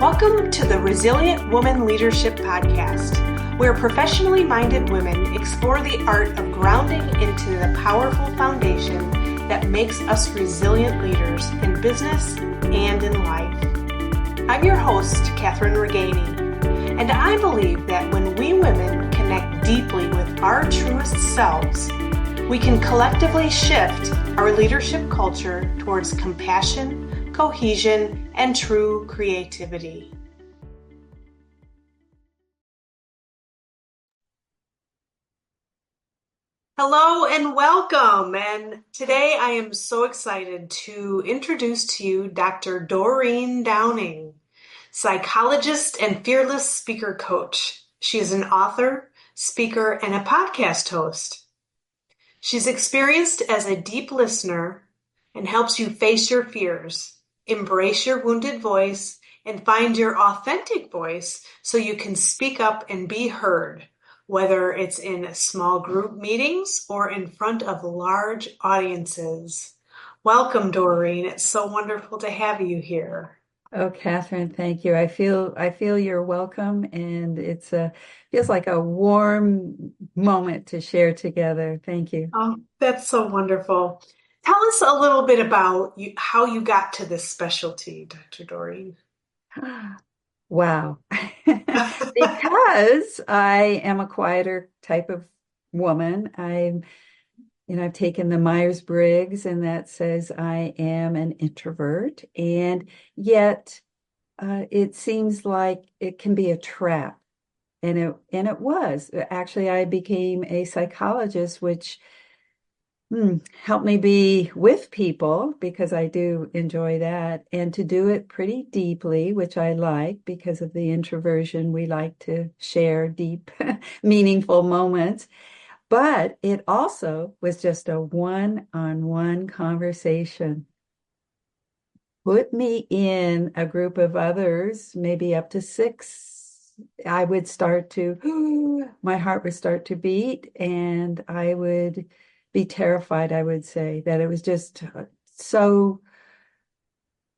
Welcome to the Resilient Woman Leadership Podcast, where professionally minded women explore the art of grounding into the powerful foundation that makes us resilient leaders in business and in life. I'm your host, Kathryn Regganie, and I believe that when we women connect deeply with our truest selves, we can collectively shift our leadership culture towards compassion, cohesion, and true creativity. Hello and welcome. And today I am so excited to introduce to you Dr. Doreen Downing, psychologist and fearless speaker coach. She is an author, speaker, and a podcast host. She's experienced as a deep listener and helps you face your fears, embrace your wounded voice, and find your authentic voice so you can speak up and be heard, whether it's in small group meetings or in front of large audiences. Welcome, Doreen. It's so wonderful to have you here. Oh, Kathryn, thank you. I feel you're welcome, and feels like a warm moment to share together. Thank you. Oh, that's so wonderful. Tell us a little bit about how you got to this specialty, Dr. Doreen. Wow. Because I am a quieter type of woman. I've taken the Myers-Briggs, and that says I am an introvert, and yet it seems like it can be a trap. And it was. Actually, I became a psychologist, which helped me be with people because I do enjoy that, and to do it pretty deeply, which I like because of the introversion. We like to share deep, meaningful moments. But it also was just a one-on-one conversation. Put me in a group of others, maybe up to 6. I would my heart would start to beat, and I would be terrified, I would say, that it was just so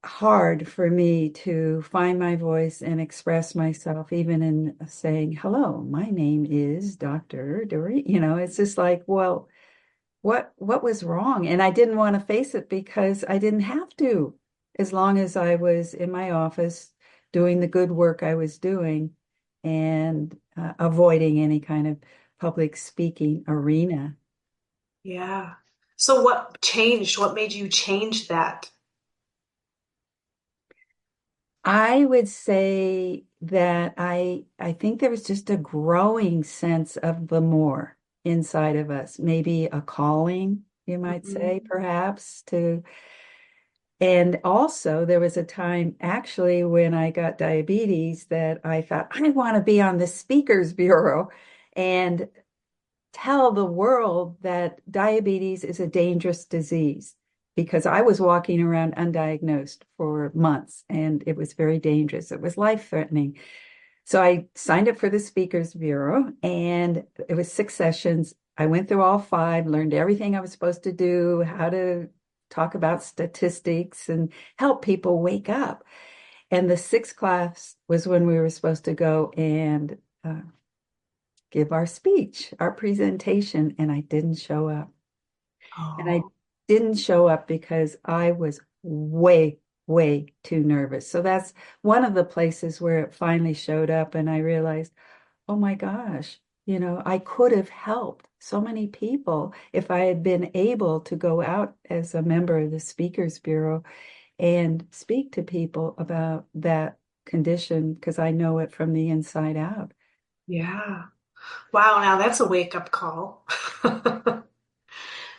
hard for me to find my voice and express myself, even in saying, hello, my name is Dr. Doreen. It's just like, well, what was wrong? And I didn't want to face it because I didn't have to, as long as I was in my office doing the good work I was doing and avoiding any kind of public speaking arena. Yeah. So what changed? What made you change that? I would say that I think there was just a growing sense of the more inside of us, maybe a calling, you might say, Mhm. perhaps, and also there was a time actually when I got diabetes that I thought, I want to be on the Speakers Bureau and tell the world that diabetes is a dangerous disease, because I was walking around undiagnosed for months and it was very dangerous. It was life-threatening. So I signed up for the Speakers Bureau, and it was 6 sessions. I went through all 5, learned everything I was supposed to do, how to talk about statistics and help people wake up. And the 6th class was when we were supposed to go and give our speech, our presentation, and I didn't show up. And I Oh, didn't show up because I was way, way too nervous. So that's one of the places where it finally showed up, and I realized, oh my gosh, I could have helped so many people if I had been able to go out as a member of the Speakers Bureau and speak to people about that condition, because I know it from the inside out. yeah. Wow, now that's a wake-up call.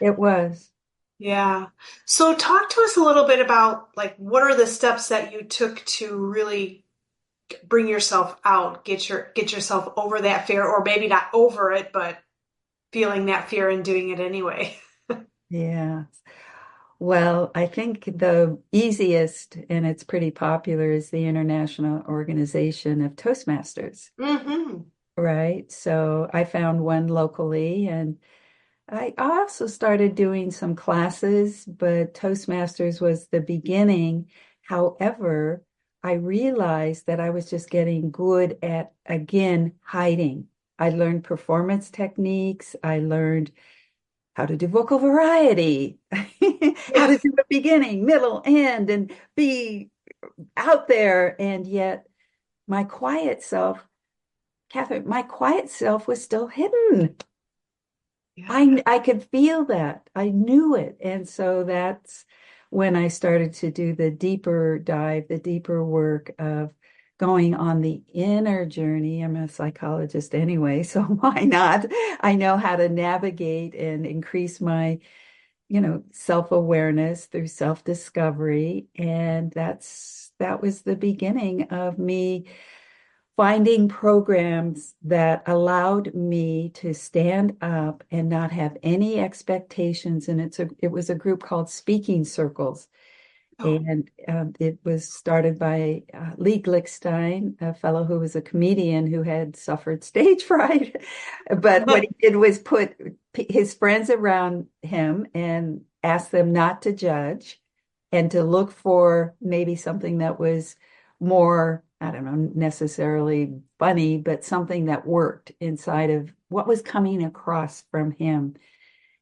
It was. Yeah. So talk to us a little bit about like what are the steps that you took to really bring yourself out, get yourself over that fear, or maybe not over it, but feeling that fear and doing it anyway. Yeah. Well, I think the easiest, and it's pretty popular, is the International Organization of Toastmasters, Hmm. right? So I found one locally, and I also started doing some classes, but Toastmasters was the beginning. However, I realized that I was just getting good at, again, hiding. I learned performance techniques. I learned how to do vocal variety, how to Yeah. do a beginning, middle, end, and be out there. And yet, my quiet self, Kathryn, my quiet self was still hidden. Yeah. I could feel that. I knew it. And so that's when I started to do the deeper dive, the deeper work of going on the inner journey. I'm a psychologist anyway, so why not? I know how to navigate and increase my, self-awareness through self-discovery. And that was the beginning of me finding programs that allowed me to stand up and not have any expectations. And it was a group called Speaking Circles. Oh. And it was started by Lee Glickstein, a fellow who was a comedian who had suffered stage fright. But what he did was put his friends around him and ask them not to judge and to look for maybe something that was more, I don't know, necessarily funny, but something that worked inside of what was coming across from him.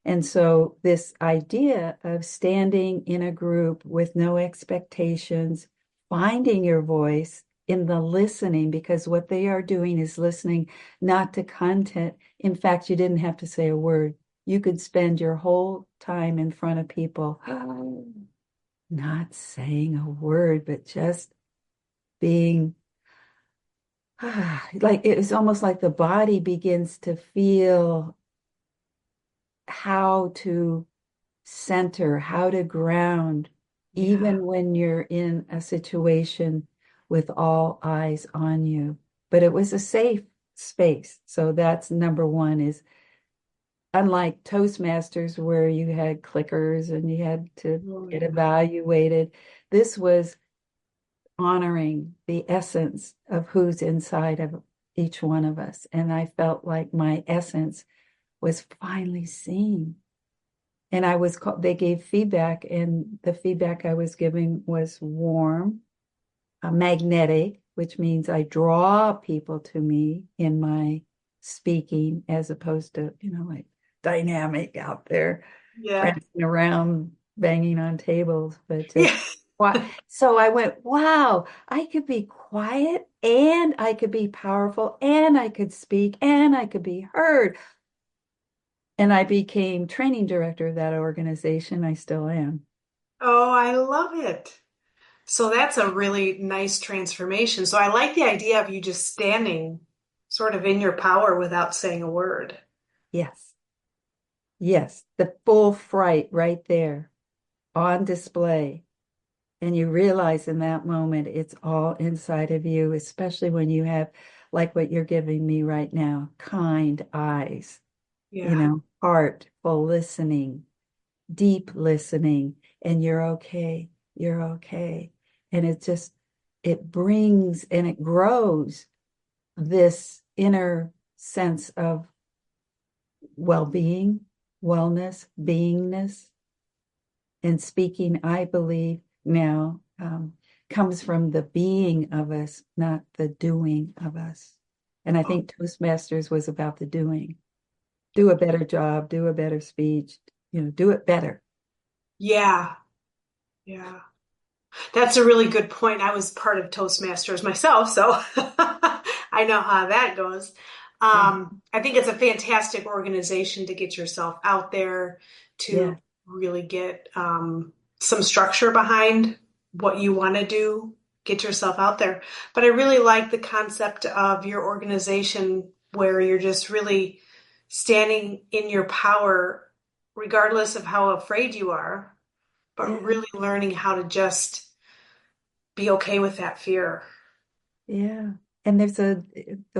And so, this idea of standing in a group with no expectations, finding your voice in the listening, because what they are doing is listening, not to content. In fact, you didn't have to say a word. You could spend your whole time in front of people, not saying a word, but just being like it's almost like the body begins to feel how to center, how to ground, Yeah. even when you're in a situation with all eyes on you. But it was a safe space. So that's number one is unlike Toastmasters where you had clickers and you had to Oh, get yeah. evaluated. This was honoring the essence of who's inside of each one of us. And I felt like my essence was finally seen. And they gave feedback, and the feedback I was giving was warm, magnetic, which means I draw people to me in my speaking as opposed to, like dynamic out there, Yeah. prancing around, banging on tables, but just Yeah. what. So I went, wow, I could be quiet and I could be powerful and I could speak and I could be heard. And I became training director of that organization. I still am. Oh, I love it. So that's a really nice transformation. So I like the idea of you just standing sort of in your power without saying a word. Yes. Yes. The full fright right there on display. And you realize in that moment it's all inside of you, especially when you have, like what you're giving me right now, kind eyes, Yeah. heartful listening, deep listening, and you're okay. You're okay. And it brings and it grows this inner sense of well-being, wellness, beingness, and speaking, I believe now comes from the being of us, not the doing of us. And I Oh, think Toastmasters was about the doing. Do a better job, do a better speech, do it better. yeah. Yeah. That's a really good point. I was part of Toastmasters myself, so I know how that goes. Yeah, I think it's a fantastic organization to get yourself out there, to yeah, really get some structure behind what you want to do, get yourself out there. But I really like the concept of your organization where you're just really standing in your power, regardless of how afraid you are, but yeah, really learning how to just be okay with that fear. yeah. And the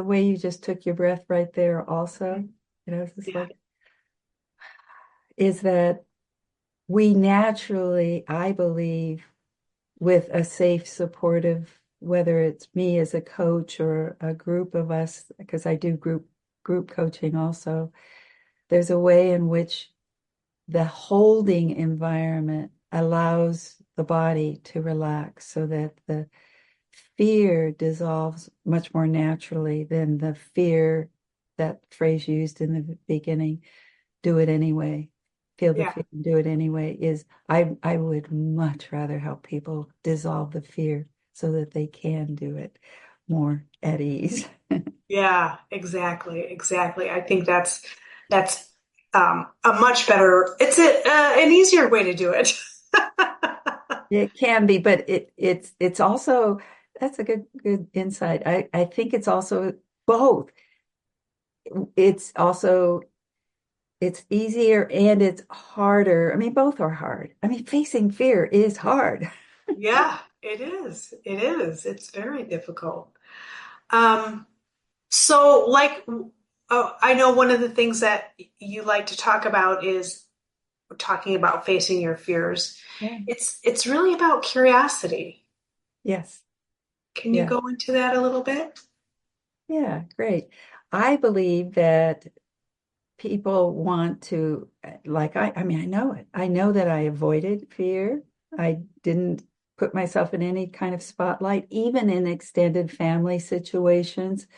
way you just took your breath right there also, it's just Yeah. like, is that we naturally, I believe, with a safe, supportive, whether it's me as a coach or a group of us, because I do group coaching also, there's a way in which the holding environment allows the body to relax so that the fear dissolves much more naturally than the fear, that phrase used in the beginning, do it anyway. Feel the Yeah. fear and do it anyway is I would much rather help people dissolve the fear so that they can do it more at ease. Yeah, exactly, exactly. I think that's a much better. It's an easier way to do it. It can be, but it's also that's a good insight. I think it's also both. It's also it's easier and it's harder. I mean, both are hard. I mean, facing fear is hard. Yeah, it is. It is. It's very difficult. Um, so like, I know one of the things that you like to talk about is talking about facing your fears. Yeah. It's really about curiosity. Yes. Can you Yeah. go into that a little bit? Yeah. Great. I believe that people want to, like, I mean, I know it. I know that I avoided fear. I didn't put myself in any kind of spotlight, even in extended family situations.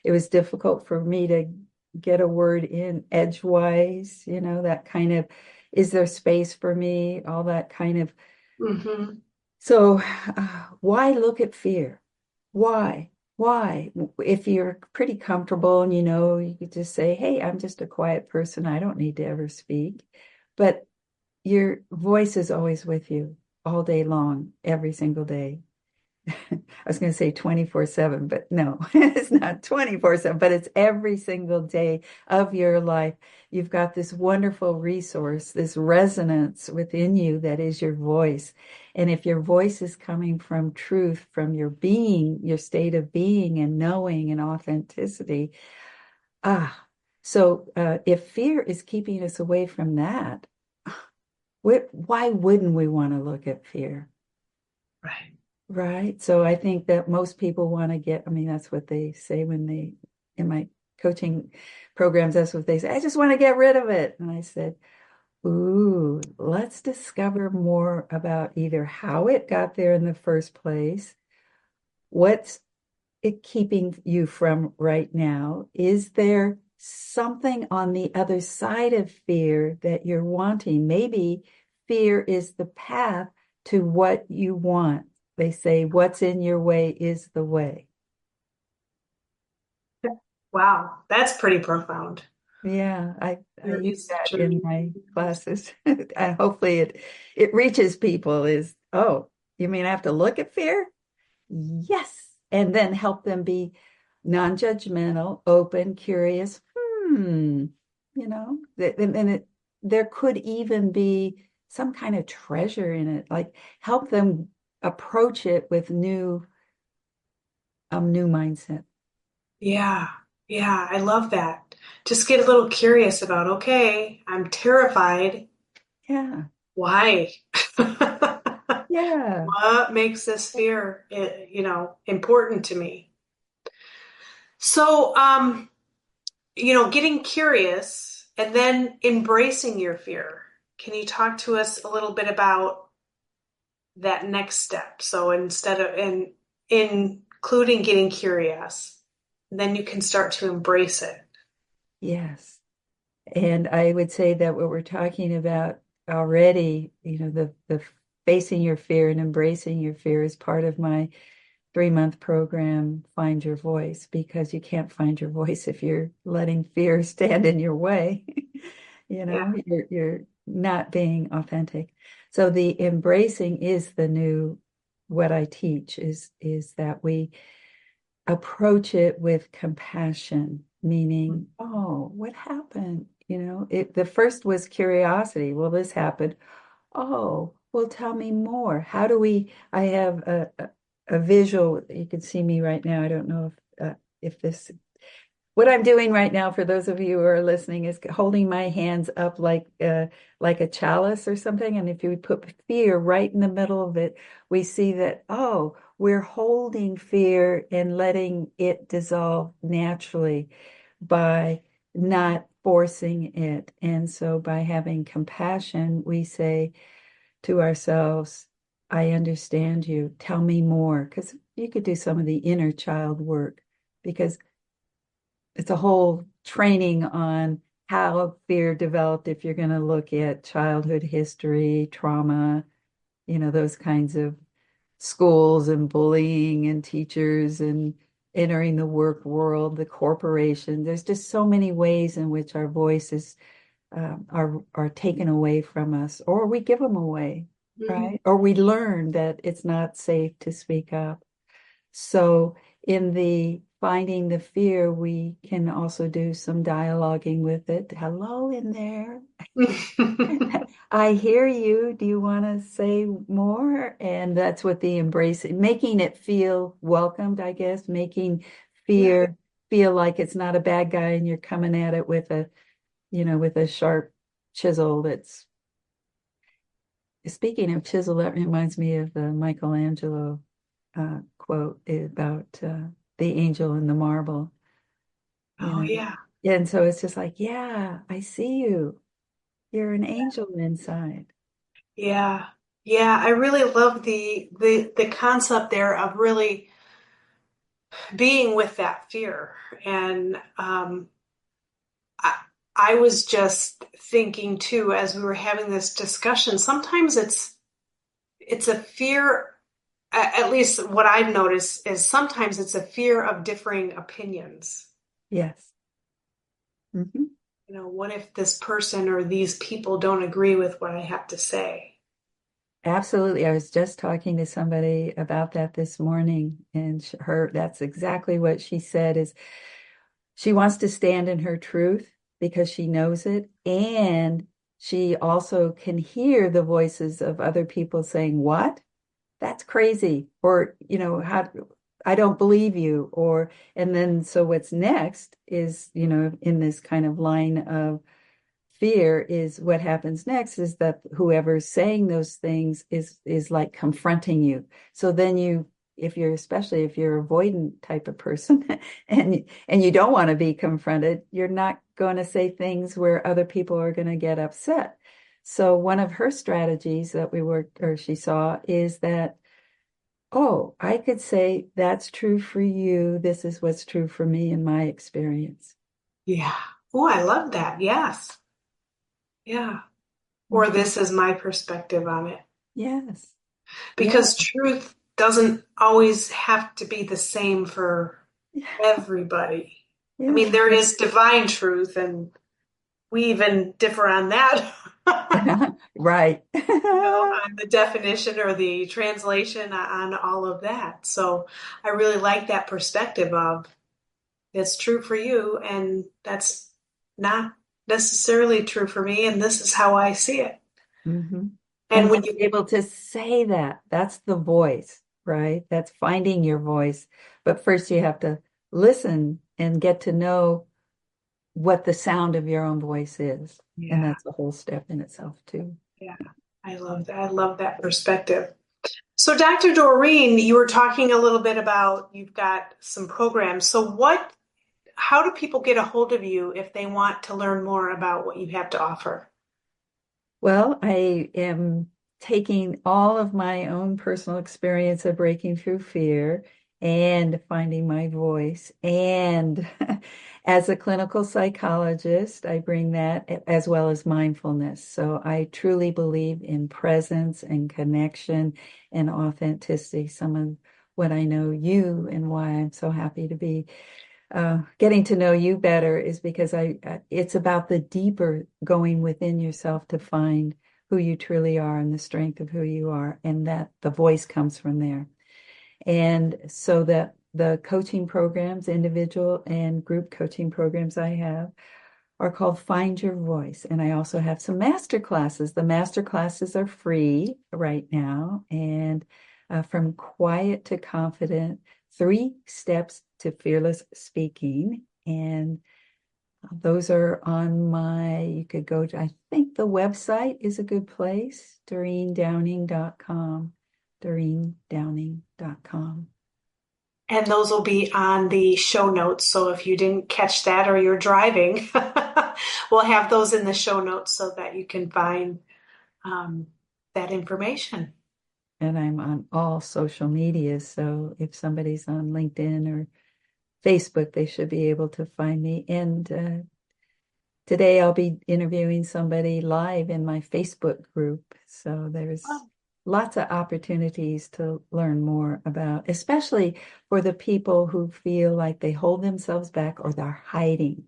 It was difficult for me to get a word in edgewise, that kind of, is there space for me? All that kind of. Hmm. So, why look at fear? Why? Why? If you're pretty comfortable and you could just say, hey, I'm just a quiet person. I don't need to ever speak. But your voice is always with you all day long, every single day. I was going to say 24/7, but no, it's not 24/7, but it's every single day of your life. You've got this wonderful resource, this resonance within you that is your voice. And if your voice is coming from truth, from your being, your state of being and knowing and authenticity, ah, so if fear is keeping us away from that, why wouldn't we want to look at fear? Right. Right. So I think that most people want to I mean, that's what they say in my coaching programs, that's what they say. I just want to get rid of it. And I said, ooh, let's discover more about either how it got there in the first place, what's it keeping you from right now? Is there something on the other side of fear that you're wanting? Maybe fear is the path to what you want. They say, what's in your way is the way. Wow, that's pretty profound. Yeah, I There use is that truth. in my classes. And hopefully it reaches people is, oh, you mean I have to look at fear? Yes. And then help them be non-judgmental, open, curious. There could even be some kind of treasure in it, like help them approach it with new mindset. Yeah, yeah, I love that. Just get a little curious about, okay, I'm terrified. Yeah. Why? Yeah. What makes this fear, important to me? So, getting curious and then embracing your fear. Can you talk to us a little bit about that next step? So instead of including getting curious, then you can start to embrace it. Yes. And I would say that what we're talking about already, the facing your fear and embracing your fear is part of my 3-month program, Find Your Voice, because you can't find your voice if you're letting fear stand in your way. Yeah. You're not being authentic. So the embracing is the new what I teach is that we approach it with compassion, meaning, oh, what happened? The first was curiosity. Well, this happened. Oh, well, tell me more. I have a visual, you can see me right now. I don't know if what I'm doing right now for those of you who are listening is holding my hands up like a chalice or something. And if you put fear right in the middle of it, we see that, oh, we're holding fear and letting it dissolve naturally by not forcing it. And so by having compassion, we say to ourselves, I understand you. Tell me more. Because you could do some of the inner child work because it's a whole training on how fear developed if you're going to look at childhood history, trauma, those kinds of schools and bullying and teachers and entering the work world, the corporation. There's just so many ways in which our voices are taken away from us, or we give them away, Mhm. right? Or we learn that it's not safe to speak up. So in the finding the fear, we can also do some dialoguing with it. Hello in there. I hear you. Do you want to say more? And that's what the embrace, making it feel welcomed, I guess, making Yeah. fear feel like it's not a bad guy and you're coming at it with a sharp chisel that's, speaking of chisel, that reminds me of the Michelangelo quote about the angel and the marble, you Oh, know. yeah. And so it's just like, yeah, I see you. You're an angel inside. Yeah. Yeah. I really love the concept there of really being with that fear. And I, I was just thinking too, as we were having this discussion, sometimes it's a fear, at least what I've noticed is sometimes it's a fear of differing opinions. Yes. Hmm. What if this person or these people don't agree with what I have to say? Absolutely. I was just talking to somebody about that this morning, and that's exactly what she said is she wants to stand in her truth because she knows it, and she also can hear the voices of other people saying, "What? That's crazy," or, how I don't believe you, or and then so what's next is, in this kind of line of fear is what happens next is that whoever's saying those things is like confronting you. So then especially if you're avoidant type of person and you don't want to be confronted, you're not going to say things where other people are going to get upset. So one of her strategies that we worked or she saw is that, oh, I could say that's true for you. This is what's true for me in my experience. Yeah. Oh, I love that. Yes. Yeah. Or Mhm. this is my perspective on it. Yes. Yeah. Because truth doesn't always have to be the same for everybody. I Yeah. mean, there is divine truth, and we even differ on that. Right. On the definition or the translation on all of that. So I really like that perspective of it's true for you, and that's not necessarily true for me, and this is how I see it. Hmm. And And when being you, able to say that, that's the voice, right? That's finding your voice. But first you have to listen and get to know what the sound of your own voice is. And yeah, that's a whole step in itself too. yeah, I love that. I love that perspective. So, Dr. Doreen, you were talking a little bit about you've got some programs. So, how do people get a hold of you if they want to learn more about what you have to offer? Well, I am taking all of my own personal experience of breaking through fear and finding my voice. And as a clinical psychologist, I bring that as well as mindfulness. So I truly believe in presence and connection and authenticity. Some of what I know you and why I'm so happy to be getting to know you better is because it's about the deeper going within yourself to find who you truly are and the strength of who you are, and that the voice comes from there. And so that the coaching programs, individual and group coaching programs I have are called Find Your Voice. And I also have some master classes. The master classes are free right now. And from quiet to confident, 3 steps to fearless speaking. And those are you could go to, I think the website is a good place, DoreenDowning.com, DoreenDowning.com. And those will be on the show notes. So if you didn't catch that or you're driving, we'll have those in the show notes so that you can find um, that information. and I'm on all social media. So if somebody's on LinkedIn or Facebook, they should be able to find me. And today I'll be interviewing somebody live in my Facebook group. So there's Oh, lots of opportunities to learn more about, especially for the people who feel like they hold themselves back or they're hiding,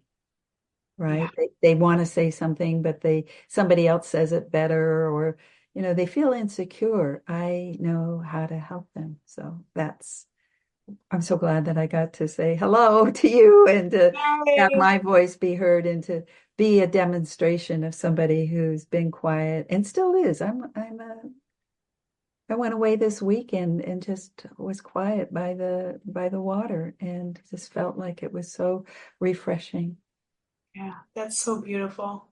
yeah, right? They want to say something, but somebody else says it better, or they feel insecure. I know how to help them. So I'm so glad that I got to say hello to you and to have yay. my voice be heard and to be a demonstration of somebody who's been quiet and still is. I went away this weekend and just was quiet by the water and just felt like it was so refreshing. Yeah, that's so beautiful.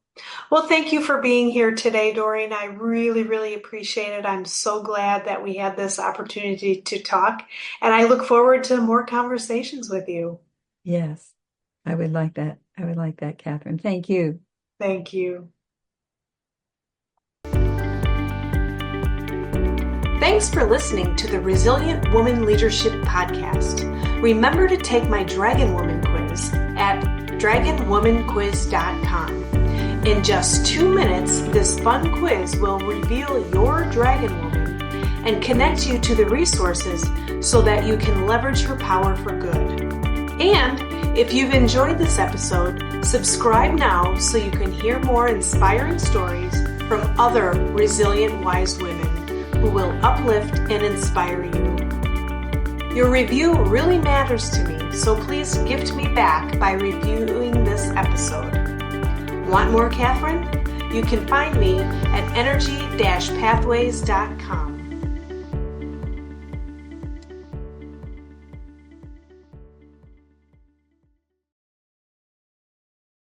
Well, thank you for being here today, Doreen. I really, really appreciate it. I'm so glad that we had this opportunity to talk, and I look forward to more conversations with you. Yes, I would like that. I would like that, Kathryn. Thank you. Thank you. Thanks for listening to the Resilient Woman Leadership Podcast. Remember to take my Dragon Woman quiz at dragonwomanquiz.com. In just 2 minutes, this fun quiz will reveal your Dragon Woman and connect you to the resources so that you can leverage her power for good. And if you've enjoyed this episode, subscribe now so you can hear more inspiring stories from other resilient, wise women who will uplift and inspire you. Your review really matters to me, so please gift me back by reviewing this episode. Want more Kathryn? You can find me at energy-pathways.com.